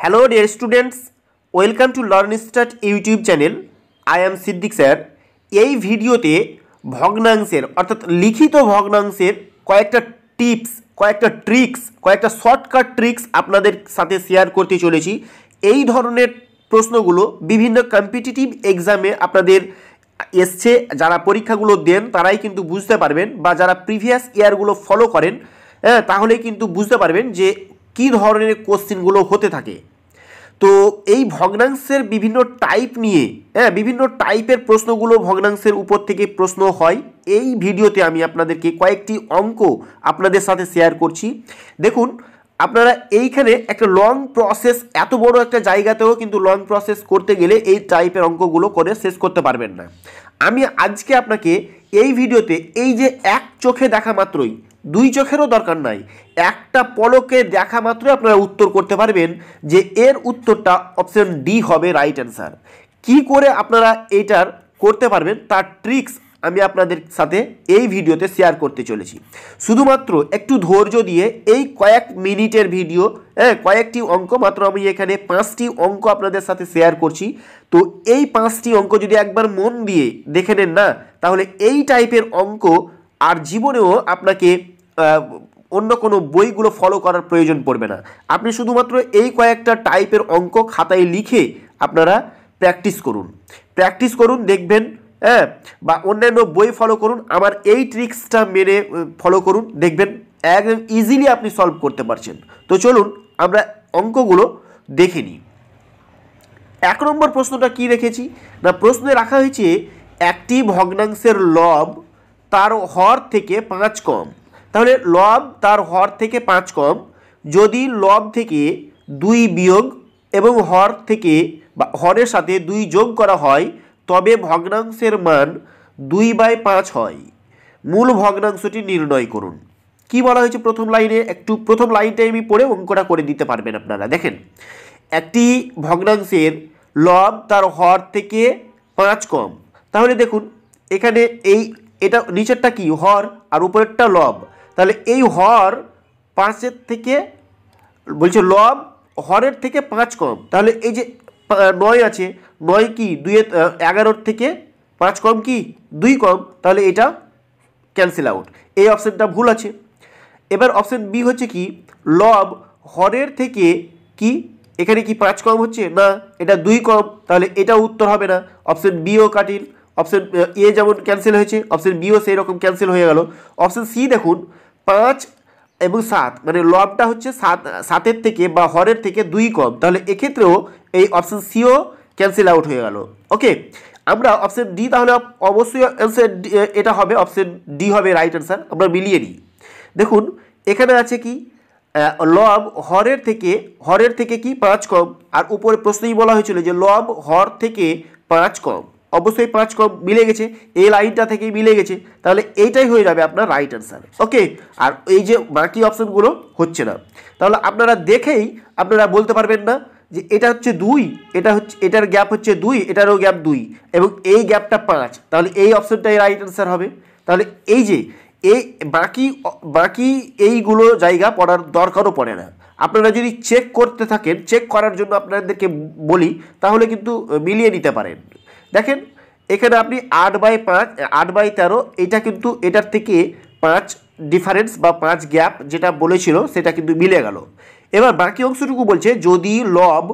Hello dear students, welcome to Learn Start YouTube channel. I am Siddiq sir. এই ভিডিওতে ভগ্নাংশের অর্থাৎ লিখিত ভগ্নাংশের কয়েকটা টিপস, কয়েকটা ট্রিক্স, কয়েকটা শর্টকাট ট্রিক্স আপনাদের সাথে শেয়ার করতে চলেছি। এই ধরনের প্রশ্নগুলো বিভিন্ন কম্পিটিটিভ এক্সামে আপনাদের এসছে, যারা পরীক্ষাগুলো দেন তারাই কিন্তু বুঝতে পারবেন, বা যারা প্রিভিয়াস ইয়ারগুলো ফলো করেন তাহলে কিন্তু বুঝতে পারবেন যে কী ধরনের কোশ্চেনগুলো হতে থাকে। তো এই ভগ্নাংশের বিভিন্ন টাইপ নিয়ে বিভিন্ন টাইপের প্রশ্নগুলো ভগ্নাংশের উপর থেকে প্রশ্ন হয়। এই ভিডিওতে আমি আপনাদেরকে কয়েকটি অঙ্ক আপনাদের সাথে শেয়ার করছি। দেখুন, আপনারা এইখানে একটা লং প্রসেস, এত বড় একটা জায়গাতেও কিন্তু লং প্রসেস করতে গেলে এই টাইপের অঙ্কগুলো করে শেষ করতে পারবেন না। আমি আজকে আপনাকে এই ভিডিওতে এই যে এক চোখে দেখা মাত্রই, দুই চোখেরও দরকার নাই, একটা পলকে দেখা মাত্রই আপনারা উত্তর করতে পারবেন যে এর উত্তরটা অপশন ডি হবে রাইট অ্যান্সার। কি করে আপনারা এইটার করতে পারবেন তার ট্রিক্স আমি আপনাদের সাথে এই ভিডিওতে শেয়ার করতে চলেছি। শুধুমাত্র একটু ধৈর্য দিয়ে এই কয়েক মিনিটের ভিডিও, কয়েকটি অঙ্ক, মাত্র আমি এখানে 5টি অঙ্ক আপনাদের সাথে শেয়ার করছি। তো এই 5টি অঙ্ক যদি একবার মন দিয়ে দেখে নেন না, তাহলে এই টাইপের অঙ্ক আর জীবনেও আপনাকে অন্য কোনো বইগুলো ফলো করার প্রয়োজন পড়বে না। আপনি শুধুমাত্র এই কয়েকটা টাইপের অঙ্ক খাতায় লিখে আপনারা প্র্যাকটিস করুন, দেখবেন, বা অন্যান্য বই ফলো করুন, আমার এই ট্রিক্সটা মেনে ফলো করুন, দেখবেন একদম ইজিলি আপনি সলভ করতে পারছেন। তো চলুন আমরা অঙ্কগুলো দেখে নিই। 1 নম্বর প্রশ্নটা কি রেখেছি না, প্রশ্নে রাখা হয়েছে একটি ভগ্নাংশের লব তার হর থেকে 5 কম। তাহলে লব তার হর থেকে 5 কম, যদি লব থেকে 2 বিয়োগ এবং হর থেকে বা হরের সাথে 2 যোগ করা হয় তবে ভগ্নাংশের মান 2/5 হয়। মূল ভগ্নাংশটি নির্ণয় করুন। কি বলা হয়েছে প্রথম লাইনে, একটু প্রথম লাইনটাই আমি পড়ে অঙ্কটা করে দিতে পারবেন আপনারা। দেখেন, একটি ভগ্নাংশের লব তার হর থেকে 5 কম। তাহলে দেখুন এখানে এটা নিচেরটা কি হর আর উপরেরটা লব। তাহলে এই হর 5-এর থেকে বলছে লব হরের থেকে 5 কম। তাহলে এই যে 9 আছে, 9 কি 11 থেকে 5 কম কি 2 কম, তাহলে এটা ক্যান্সেল আউট। এই অপশানটা ভুল আছে। এবার অপশান বি হচ্ছে কি লব হরের থেকে কি এখানে কি 5 কম হচ্ছে না, এটা 2 কম, তাহলে এটা উত্তর হবে না। অপশান বিও কাটিল, অপশান এ যেমন ক্যান্সেল হয়েছে অপশান বিও সেই রকম ক্যান্সেল হয়ে গেল। অপশান সি দেখুন 5 এবং 7, মানে লবটা হচ্ছে 7-এর থেকে বা হরের থেকে 2 কম, তাহলে এক্ষেত্রেও এই অপশান সিও ক্যান্সেল আউট হয়ে গেল। ওকে, আমরা অপশান ডি, তাহলে অবশ্যই অ্যান্সার এটা হবে, অপশান ডি হবে রাইট অ্যান্সার। আমরা মিলিয়ে নিই। দেখুন এখানে আছে কি লব হরের থেকে কি 5 কম, আর উপরে প্রশ্নেই বলা হয়েছিল যে লব হর থেকে 5 কম, অবশ্যই 5 কম মিলে গেছে, এই লাইনটা থেকেই মিলে গেছে, তাহলে এইটাই হয়ে যাবে আপনার রাইট অ্যান্সার। ওকে, আর এই যে বাকি অপশানগুলো হচ্ছে না, তাহলে আপনারা দেখেই আপনারা বলতে পারবেন না যে এটা হচ্ছে 2, এটা হচ্ছে, এটার গ্যাপ হচ্ছে 2, এটারও গ্যাপ 2 এবং এই গ্যাপটা 5, তাহলে এই অপশানটাই রাইট অ্যান্সার হবে। তাহলে এই যে এই বাকি এইগুলো জায়গা পড়ার দরকারও পড়ে না। আপনারা যদি চেক করতে থাকেন, চেক করার জন্য আপনাদেরকে বলি, তাহলে কিন্তু মিলিয়ে নিতে পারেন। দেখেন এখানে আপনি 8/5 8/13, এটা কিন্তু এটার থেকে 5 ডিফারেন্স বা 5 গ্যাপ যেটা বলেছিল সেটা কিন্তু মিলে গেল। এবার বাকি অংশটুকু বলছে যদি লব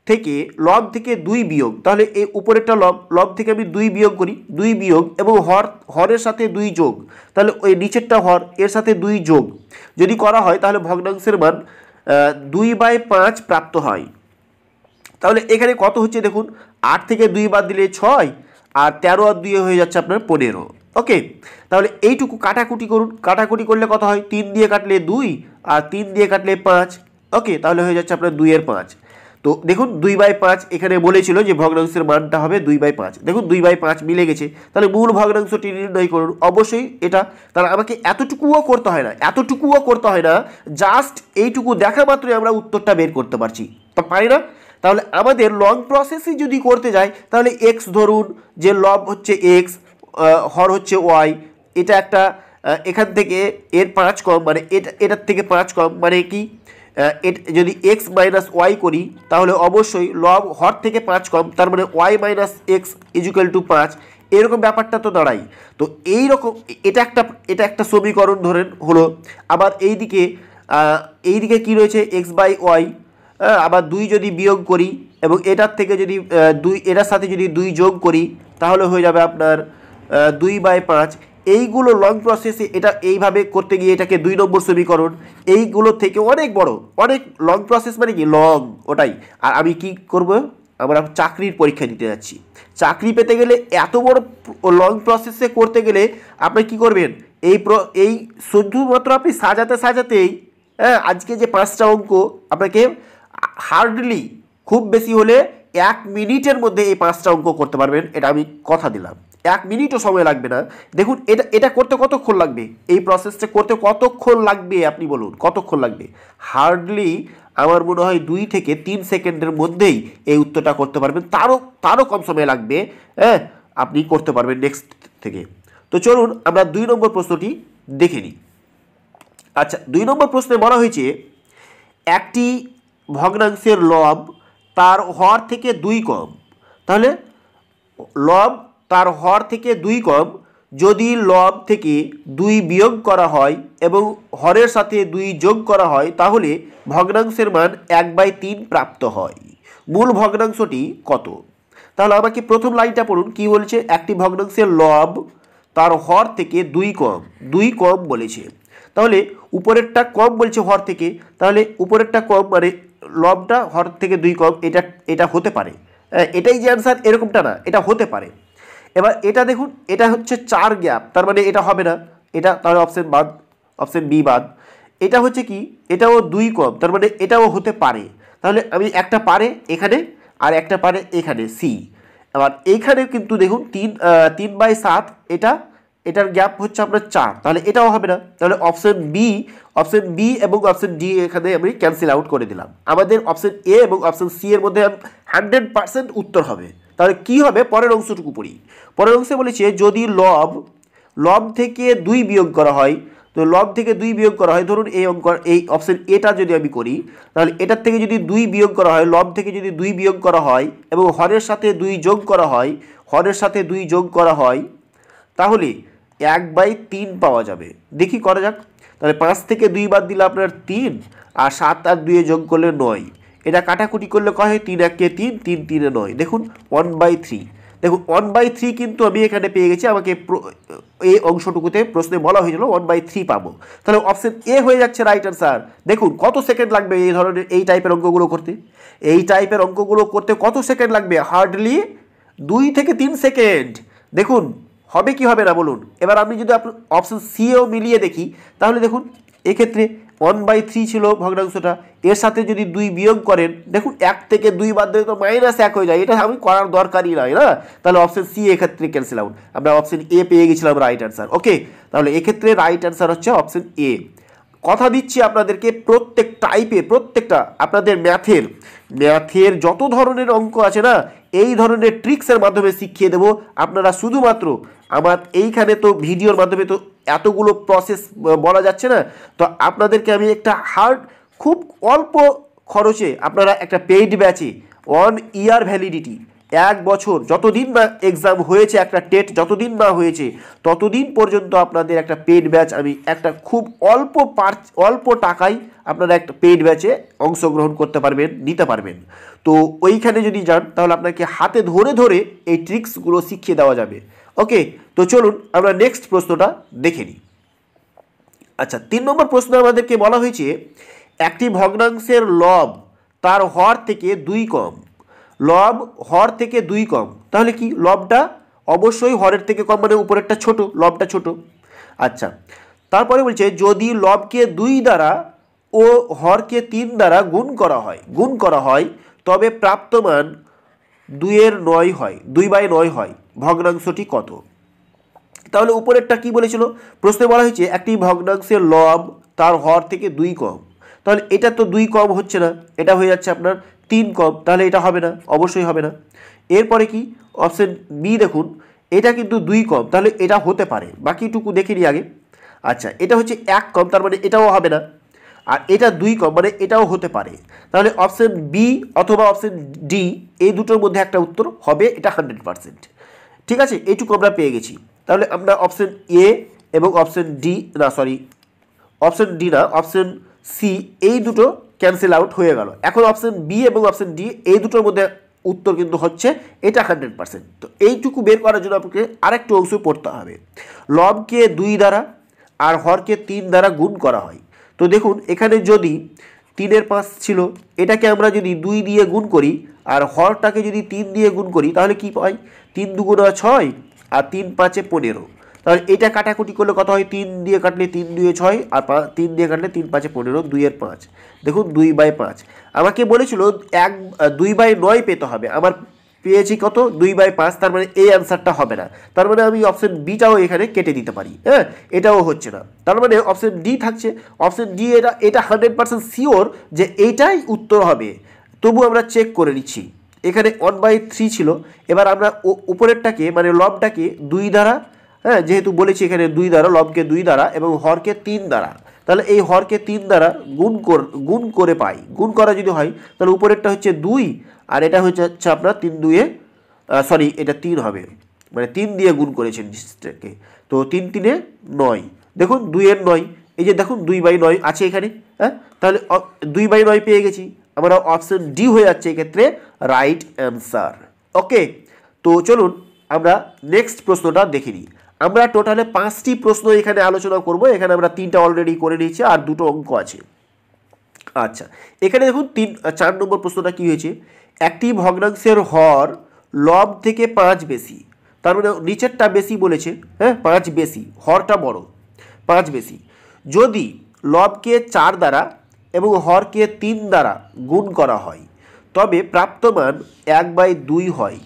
থেকে 2 বিয়োগ, তাহলে এই উপরেরটা লব থেকে আমি 2 বিয়োগ করি, 2 বিয়োগ এবং হরের সাথে 2 যোগ, তাহলে ওই নিচেরটা হর এর সাথে 2 যোগ যদি করা হয় তাহলে ভগ্নাংশের মান 2/5 প্রাপ্ত হয়। তাহলে এখানে কত হচ্ছে দেখুন, 8 থেকে 2 বাদ দিলে 6, আর 13 আর 2 হয়ে যাচ্ছে আপনার 15। ওকে, তাহলে এইটুকু কাটাকুটি করুন, কাটাকুটি করলে কত হয়, 3 দিয়ে কাটলে 2 আর 3 দিয়ে কাটলে 5। ওকে, তাহলে হয়ে যাচ্ছে আপনার 2 এর 5। তো দেখুন 2/5 এখানে বলেছিল যে ভগ্নাংশের মানটা হবে 2/5, দেখুন 2/5 মিলে গেছে। তাহলে মূল ভগ্নাংশটি নির্ণয় করুন, অবশ্যই এটা। তাহলে আমাকে এতটুকুও করতে হয় না, জাস্ট এইটুকু দেখা মাত্রই আমরা উত্তরটা বের করতে পারি না। তাহলে আমাদের লং প্রসেসই যদি করতে যাই, তাহলে এক্স ধরুন, যে লব হচ্ছে এক্স, হর হচ্ছে ওয়াই, এটা একটা এখান থেকে এর 5 কম, মানে এটার থেকে 5 কম, মানে কি যদি এক্স মাইনাস ওয়াই করি তাহলে অবশ্যই লব হর থেকে 5 কম, তার মানে y minus x equal to 5, এরকম ব্যাপারটা তো দাঁড়াই। তো এইরকম এটা একটা সমীকরণ ধরেন হলো। আবার এইদিকে কি রয়েছে এক্স বাই ওয়াই, আবার 2 যদি বিয়োগ করি এবং এটার থেকে যদি 2 এটার সাথে যদি 2 যোগ করি তাহলে হয়ে যাবে আপনার 2/5। এইগুলো লং প্রসেসে এটা এইভাবে করতে গিয়ে এটাকে 2 নম্বর সমীকরণ, এইগুলো থেকে অনেক বড়, অনেক লং প্রসেস, মানে কি লং ওটাই। আর আমি কি করব, আমরা চাকরির পরীক্ষা দিতে যাচ্ছি। চাকরি পেতে গেলে এত বড় লং প্রসেসে করতে গেলে আপনি কি করবেন, এই শুধুমাত্র আপনি সাজাতেই আজকে যে 5টা অঙ্ক আপনাকে হার্ডলি খুব বেশি হলে 1 মিনিটের মধ্যে এই 5টা অঙ্ক করতে পারবেন, এটা আমি কথা দিলাম। 1 মিনিটও সময় লাগবে না। দেখুন এটা করতে কতক্ষণ লাগবে, এই প্রসেসটা করতে কতক্ষণ লাগবে আপনি বলুন, কতক্ষণ লাগবে? হার্ডলি আমার মনে হয় 2 থেকে 3 সেকেন্ডের মধ্যেই এই উত্তরটা করতে পারবেন, তারও কম সময় লাগবে, আপনি করতে পারবেন নেক্সট থেকে। তো চলুন আমরা 2 নম্বর প্রশ্নটি দেখে নিই। আচ্ছা, 2 নম্বর প্রশ্নে বলা হয়েছে একটি ভগ্নাংশের লব তার হর থেকে 2 কম। তাহলে লব তার হর থেকে 2 কম, যদি লব থেকে 2 বিয়োগ করা হয় এবং হরের সাথে 2 যোগ করা হয় তাহলে ভগ্নাংশের মান 1/3 প্রাপ্ত হয়। মূল ভগ্নাংশটি কত? তাহলে আমাকে প্রথম লাইনটা পড়ুন, কি বলছে, একটি ভগ্নাংশের লব তার হর থেকে 2 কম বলেছে। তাহলে উপরেরটা কম বলছে হর থেকে, তাহলে উপরেরটা কম মানে লবটা হর থেকে 2 কম, এটা হতে পারে। এটাই যে অ্যান্সার এরকমটা না, এটা হতে পারে। এবার এটা দেখুন, এটা হচ্ছে 4 গ্যাপ, তার মানে এটা হবে না, এটা তাহলে অপশন বি বাদ। এটা হচ্ছে কি, এটাও 2 কম, তার মানে এটাও হতে পারে। তাহলে আমি একটা পারে এখানে আর একটা পারে এখানে, সি। এবার এইখানে কিন্তু দেখুন 3/7, এটার গ্যাপ হচ্ছে আপনার 4, তাহলে এটাও হবে না। তাহলে অপশন বি এবং অপশন ডি এখানে আমি ক্যান্সেল আউট করে দিলাম। আমাদের অপশন এ এবং অপশন সি এর মধ্যে 100% উত্তর হবে। তাহলে কি হবে, পরের অংশটুকু পড়ি। পরের অংশে বলেছে যদি লব থেকে 2 বিয়োগ করা হয়, তো লব থেকে 2 বিয়োগ করা হয়, ধরুন এই অপশন এটা যদি আমি করি, তাহলে এটার থেকে যদি 2 বিয়োগ করা হয়, লব থেকে যদি 2 বিয়োগ করা হয় এবং হরের সাথে 2 যোগ করা হয়, তাহলে 1/3 পাওয়া যাবে। দেখি করা যাক। তাহলে 5 থেকে 2 বাদ দিলে আপনার 3, আর 7 আর 2 যোগ করলে 9। এটা কাটাকুটি করলে কয় হয়, 3 1 3, 3 3 9। দেখুন 1/3, দেখুন 1/3 কিন্তু আমি এখানে পেয়ে গেছি। আমাকে এই অংশটুকুতে প্রশ্নে বলা হয়েছিল 1/3 পাবো। তাহলে অপশন এ হয়ে যাচ্ছে রাইট অ্যান্সার। দেখুন কত সেকেন্ড লাগবে এই ধরনের এই টাইপের অঙ্কগুলো করতে, কত সেকেন্ড লাগবে? হার্ডলি 2 থেকে 3 সেকেন্ড। দেখুন হবে কি হবে না বলুন। এবার আমি যদি অপশন সিও মিলিয়ে দেখি, তাহলে দেখুন এক্ষেত্রে 1/3 ছিল ভগ্নাংশটা, এর সাথে যদি 2 বিয়োগ করেন, দেখুন 1 থেকে 2 বাদ দিলে তো -1 হয়ে যায়, এটা আমি করার দরকারই নাই না। তাহলে অপশন সি এক্ষেত্রে ক্যান্সেল আউট, আমরা অপশন এ পেয়ে গেছিলাম রাইট অ্যান্সার। ওকে, তাহলে এক্ষেত্রে রাইট অ্যান্সার হচ্ছে অপশন এ। কথা দিচ্ছি আপনাদেরকে প্রত্যেকটা আপনাদের ম্যাথের যত ধরনের অঙ্ক আছে না, এই ধরনের ট্রিক্সের মাধ্যমে শিখিয়ে দেব। আপনারা শুধুমাত্র আমার এইখানে তো ভিডিওর মাধ্যমে তো এতগুলো প্রসেস বলা যাচ্ছে না, তো আপনাদেরকে আমি একটা খুব অল্প খরচে আপনারা একটা পেইড ব্যাচে 1 ইয়ার ভ্যালিডিটি, 1 বছর, যতদিন না এক্সাম হয়েছে, একটা টেট যতদিন না হয়েছে ততদিন পর্যন্ত আপনাদের একটা পেইড ব্যাচ আমি একটা খুব অল্প টাকায় আপনারা একটা পেইড ব্যাচে অংশগ্রহণ করতে পারবেন, নিতে পারবেন। তো ওইখানে যদি যান তাহলে আপনাকে হাতে ধরে এই ট্রিক্সগুলো শিখিয়ে দেওয়া যাবে। ওকে, তো চলুন আমরা নেক্সট প্রশ্নটা দেখে নিই। আচ্ছা, 3 নম্বর প্রশ্ন আমাদেরকে বলা হয়েছে একটি ভগ্নাংশের লব তার হর থেকে 2 কম। লব হর থেকে 2 কম, তাহলে কি লবটা অবশ্যই হরের থেকে কম, মানে উপরেরটা ছোট, লবটা ছোট। আচ্ছা, তারপরে বলছে যদি লবকে 2 দ্বারা ও হরকে 3 দ্বারা গুণ করা হয় তবে প্রাপ্ত মান 2/9 হয়, ভগ্নাংশটি কত? তাহলে উপরেরটা কি বলেছিল, প্রশ্নে বলা হয়েছে একটি ভগ্নাংশের লব তার হর থেকে 2 কম। তাহলে এটা তো 2 কম হচ্ছে না, এটা হয়ে যাচ্ছে আপনার 3 কম, তাহলে এটা হবে না, অবশ্যই হবে না। এরপরে কি অপশন বি, দেখুন এটা কিন্তু 2 কম, তাহলে এটা হতে পারে, বাকিটুকু দেখে নিই আগে। আচ্ছা, এটা হচ্ছে 1 কম, তার মানে এটাও হবে না। আর এটা 2 কম, মানে এটাও হতে পারে। তাহলে অপশন বি অথবা অপশন ডি এই দুটোর মধ্যে একটা উত্তর হবে, এটা 100%। ঠিক আছে, এইটুকু আমরা পেয়ে গেছি। তাহলে আমরা অপশন এ এবং অপশন ডি না, সরি অপশন ডি না, অপশন সি এই দুটো ক্যান্সেল আউট হয়ে গেল। এখন অপশন বি এবং অপশন ডি এই দুটোর মধ্যে উত্তর কিন্তু হচ্ছে এটা 100%। তো এইটুকু বের করার জন্য আপনাকে আরেকটু অংশ পড়তে হবে। লবকে 2 দ্বারা আর হরকে 3 দ্বারা গুণ করা হয়। তো দেখুন এখানে যদি 3-এর 5 ছিল, এটাকে আমরা যদি 2 দিয়ে গুণ করি আর হরটাকে যদি 3 দিয়ে গুণ করি তাহলে কি পাই? 3 দুগুণ 6 আর 3 5-এ 15। তাহলে এটা কাটাকুটি করলে কত হয়? 3 দিয়ে কাটলে 3 2-এ 6 আর 3 দিয়ে কাটলে 3 5-এ 15, 2-এর 5। দেখুন 2/5 আমাকে বলেছিল 2/9 পেতে হবে, আমার পেয়েছি কত? 2/5। তার মানে এই অ্যান্সারটা হবে না। তার মানে আমি অপশন বিটাও এখানে কেটে দিতে পারি। হ্যাঁ, এটাও হচ্ছে না। তার মানে অপশন ডি থাকছে। অপশন ডি এটা 100% শিওর যে এইটাই উত্তর হবে। তবু আমরা চেক করে নিচ্ছি। এখানে 1/3 ছিল। এবার আমরা উপরেরটাকে মানে লবটাকে 2 দ্বারা, হ্যাঁ যেহেতু বলেছি এখানে 2 দ্বারা, লবকে 2 দ্বারা এবং হরকে 3 দ্বারা, তাহলে এই হরকে 3 দ্বারা গুণ করে পাই। গুণ করা যদি হয় তাহলে উপরেরটা হচ্ছে 2 আর এটা হচ্ছে আপনার 3 2-এ সরি এটা 3 হবে, মানে 3 দিয়ে গুণ করেছেন জিনিসটাকে। তো 3 3-এ 9। দেখুন 2-এর 9, এই যে দেখুন 2/9 আছে এখানে। হ্যাঁ, তাহলে 2/9 পেয়ে গেছি আমরা। অপশন ডি হয়ে যাচ্ছে এক্ষেত্রে রাইট অ্যান্সার। ওকে, তো চলুন আমরা নেক্সট প্রশ্নটা দেখে নিই। আমরা টোটালে 5টি প্রশ্ন এখানে আলোচনা করব। এখানে আমরা 3টা অলরেডি করে নিয়েছি আর 2টো অঙ্ক আছে। আচ্ছা, এখানে দেখুন 4 নম্বর প্রশ্নটা কি হয়েছে? একটি ভগ্নাংশের হর লব থেকে 5 বেশি। তার মানে নিচেরটা বেশি বলেছে, হ্যাঁ 5 বেশি, হরটা বড়, 5 বেশি। যদি লবকে 4 দ্বারা এবং হরকে 3 দ্বারা গুণ করা হয় তবে প্রাপ্ত মান 1/2 হয়।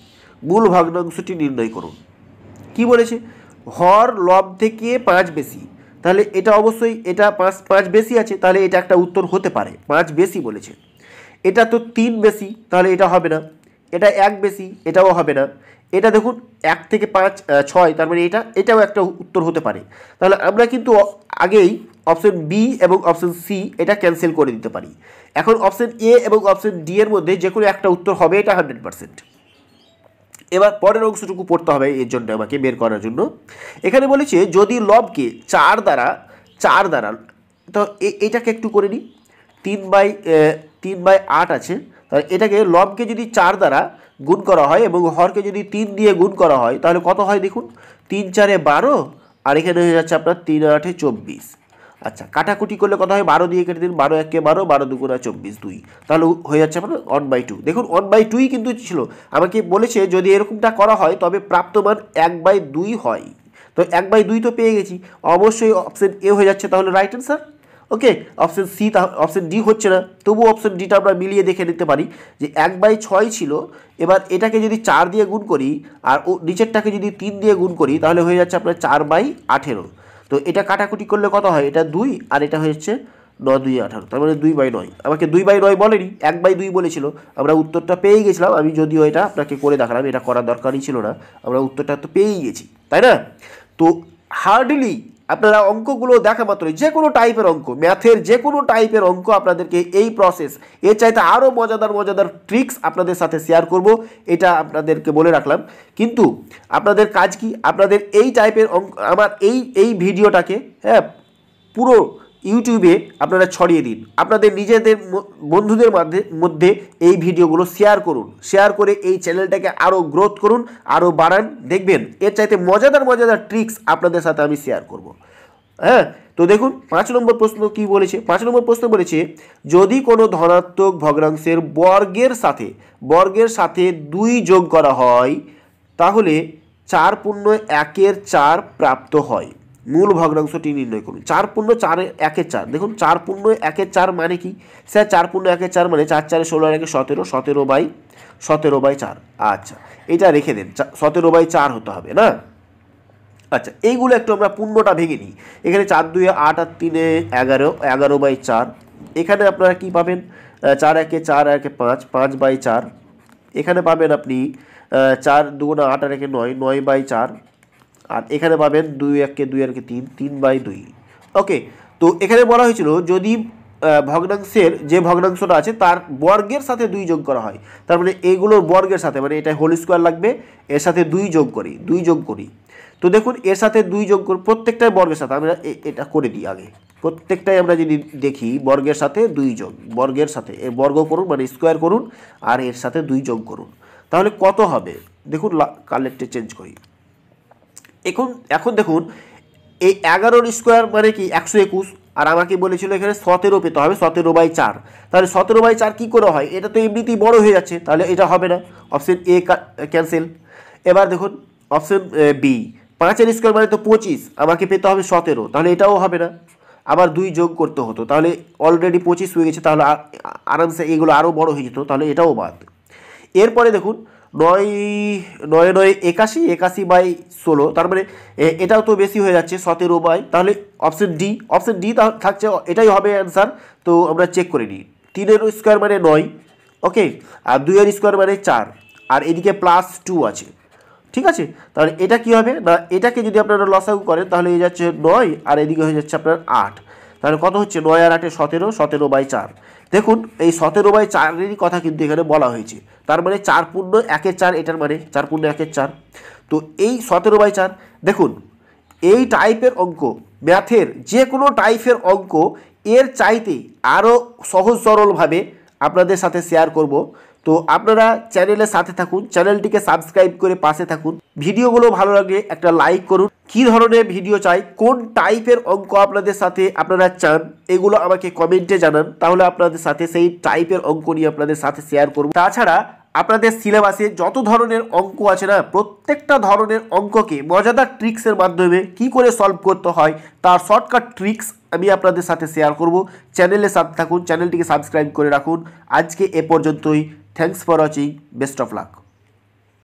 মূল ভগ্নাংশটি নির্ণয় করুন। কি বলেছে? হর লব থেকে 5 বেশি, তাহলে এটা অবশ্যই এটা 5 বেশি আছে, তাহলে এটা একটা উত্তর হতে পারে। 5 বেশি বলেছে। এটা তো 3 বেশি, তাহলে এটা হবে না। এটা 1 বেশি, এটাও হবে না। এটা দেখুন 1 থেকে 5 6, তার মানে এটাও একটা উত্তর হতে পারে। তাহলে আমরা কিন্তু আগেই অপশন বি এবং অপশন সি এটা ক্যান্সেল করে দিতে পারি। এখন অপশন এ এবং অপশন ডি এর মধ্যে যে কোনো একটা উত্তর হবে, এটা 100%। এবার পরের অংশটুকু পড়তে হবে এর জন্য আমাকে বের করার জন্য। এখানে বলেছে যদি লবকে 4 দ্বারা তো এটাকে একটু করে নিই। 3/8 আছে, তাহলে এটাকে লবকে যদি 4 দ্বারা গুণ করা হয় এবং হরকে যদি 3 দিয়ে গুণ করা হয় তাহলে কত হয় দেখুন? 3 4-এ 12 আর এখানে হয়ে যাচ্ছে আপনার 3 8-এ 24। আচ্ছা, কাটাকুটি করলে কত হয়? 12 দিয়ে কেটে দিন, 12 1-এ 12, 12 2-গুণা 24, 2। তাহলে হয়ে যাচ্ছে আপনার 1/2। দেখুন 1/2ই কিন্তু ছিল। আমাকে বলেছে যদি এরকমটা করা হয় তবে প্রাপ্ত মান 1/2 হয়। তো 1/2 তো পেয়ে গেছি, অবশ্যই অপশন এ হয়ে যাচ্ছে তাহলে রাইট অ্যান্সার। ওকে, অপশন সি, অপশন ডি হচ্ছে না। তবু অপশন ডিটা আমরা মিলিয়ে দেখে নিতে পারি যে 1/6 ছিল। এবার এটাকে যদি 4 দিয়ে গুণ করি আর নিচেরটাকে যদি 3 দিয়ে গুণ করি তাহলে হয়ে যাচ্ছে আপনার 4/18। তো এটা কাটাকুটি করলে কত হয়? এটা 2 আর এটা হচ্ছে 9 2 18, তার মানে 2/9। আমাকে 2/9 বলেনি, 1/2 বলেছিল। আমরা উত্তরটা পেয়ে গেছিলাম। আমি যদিও এটা আপনাকে করে দেখালাম, এটা করার দরকারই ছিল না, আমরা উত্তরটা তো পেয়েই গেছি, তাই না? তো হার্ডলি আপনারা অঙ্কগুলো দেখা মাত্রই, যে কোনো টাইপের অঙ্ক, ম্যাথের যে কোনো টাইপের অঙ্ক আপনাদেরকে এই প্রসেস, এর চাইতে আরও মজাদার ট্রিক্স আপনাদের সাথে শেয়ার করব, এটা আপনাদেরকে বলে রাখলাম। কিন্তু আপনাদের কাজ কি? আপনাদের এই টাইপের অঙ্ক আমার এই ভিডিওটাকে, হ্যাঁ, পুরো ইউটিউবে আপনারা ছড়িয়ে দিন। আপনাদের নিজেদের বন্ধুদের মধ্যে এই ভিডিওগুলো শেয়ার করুন। শেয়ার করে এই চ্যানেলটাকে আরও গ্রোথ করুন, আরও বাড়ান। দেখবেন এর চাইতে মজাদার ট্রিক্স আপনাদের সাথে আমি শেয়ার করব। হ্যাঁ, তো দেখুন 5 নম্বর প্রশ্ন কি বলেছে। 5 নম্বর প্রশ্ন বলেছে যদি কোনো ধনাত্মক ভগ্নাংশের বর্গের সাথে 2 যোগ করা হয় তাহলে 4/1-4 প্রাপ্ত হয়। মূল ভগ্নাংশটি নির্ণয় করুন। 4/4-1-4। দেখুন 4/1-4 মানে কি? স্যার 4/1-4 মানে 4 4-এ 16 আর 1-এ 17, 17/4। আচ্ছা, এটা রেখে দেন, 17/4 হতে হবে না? আচ্ছা, এইগুলো একটু আমরা পূর্ণটা ভেঙে নিই। এখানে 4 2-এ 8 আর 3-এ 11, 11/4। এখানে আপনারা কি পাবেন? 4 1-এ 4 আর 1-এ 5, 5/4। এখানে পাবেন আপনি 4 2-গুণা 8 আর 1-এ 9, 9/4। আর এখানে পাবেন 2 1-এ 2 আর 1-এ 3, 3/2। ওকে, তো এখানে বলা হয়েছিল যদি ভগ্নাংশের যে ভগ্নাংশটা আছে তার বর্গের সাথে 2 যোগ করা হয়। তার মানে এইগুলোর বর্গের সাথে, মানে এটা হোল স্কোয়ার লাগবে, এর সাথে 2 যোগ করি। তো দেখুন এর সাথে 2 যোগ করি, প্রত্যেকটাই বর্গের সাথে। আমরা এটা করে দিই আগে, প্রত্যেকটাই আমরা যদি দেখি বর্গের সাথে 2 যোগ, বর্গের সাথে এর বর্গ করুন মানে স্কোয়ার করুন, আর এর সাথে 2 যোগ করুন। তাহলে কত হবে দেখুন, কালেক্টে চেঞ্জ করি। এখন দেখুন এই 11 স্কোয়ার মানে কি 121, আর আমাকে বলেছিল এখানে 17 পেতে হবে, 17/4। তাহলে 17/4 কী করে হয়, এটা তো এমনিতেই বড় হয়ে যাচ্ছে, তাহলে এটা হবে না, অপশন এ ক্যান্সেল। এবার দেখুন অপশন বি, 5 স্কোয়ার মানে তো 25, আমাকে পেতে হবে 17, তাহলে এটাও হবে না, আবার 2 যোগ করতে হতো, তাহলে অলরেডি 25 হয়ে গেছে, তাহলে আরামসে এগুলো আরও বড় হয়ে যেত, তাহলে এটাও বাদ। এরপরে দেখুন 9 9 9 81/16, তার মানে এটাও তো বেশি হয়ে যাচ্ছে 17 তাহলে অপশন ডি থাকছে, এটাই হবে অ্যান্সার। তো আমরা চেক করে নিই, 3 স্কোয়ার মানে 9, ওকে, আর 2 স্কোয়ার মানে 4, আর এদিকে +2 আছে, ঠিক আছে। তাহলে এটা কি হবে না, এটাকে যদি আপনারা লসাগু করেন তাহলে এই যাচ্ছে 9, আর এদিকে হয়ে যাচ্ছে আপনার 8, তাহলে কত হচ্ছে 9 আর 8 17, 17/4। দেখুন এই 17/4-এরই কথা কিন্তু এখানে বলা হয়েছে, তার মানে 4 পূর্ণ 1-এর 4, এটার মানে 4 পূর্ণ 1-এর 4। তো এই 17/4 দেখুন, এই টাইপের অঙ্ক, ম্যাথের যে কোনো টাইপের অঙ্ক এর চাইতে আরও সহজ সরলভাবে আপনাদের সাথে শেয়ার করব। তো আপনারা চ্যানেলের সাথে থাকুন, চ্যানেলটিকে সাবস্ক্রাইব করে পাশে থাকুন। ভিডিওগুলো ভালো লাগলে একটা লাইক করুন। কী ধরনের ভিডিও চাই, কোন টাইপের অঙ্ক আপনাদের সাথে আপনারা চান, এগুলো আমাকে কমেন্টে জানান, তাহলে আপনাদের সাথে সেই টাইপের অঙ্ক নিয়ে আপনাদের সাথে শেয়ার করব। তাছাড়া আপনাদের সিলেবাসে যত ধরনের অঙ্ক আছে না, প্রত্যেকটা ধরনের অঙ্ককে মজাদার ট্রিক্সের মাধ্যমে কি করে সলভ করতে হয় তার শর্টকাট ট্রিক্স আমি আপনাদের সাথে শেয়ার করব। চ্যানেলের সাথে থাকুন, চ্যানেলটিকে সাবস্ক্রাইব করে রাখুন। আজকে এ পর্যন্তই। Thanks for watching, best of luck.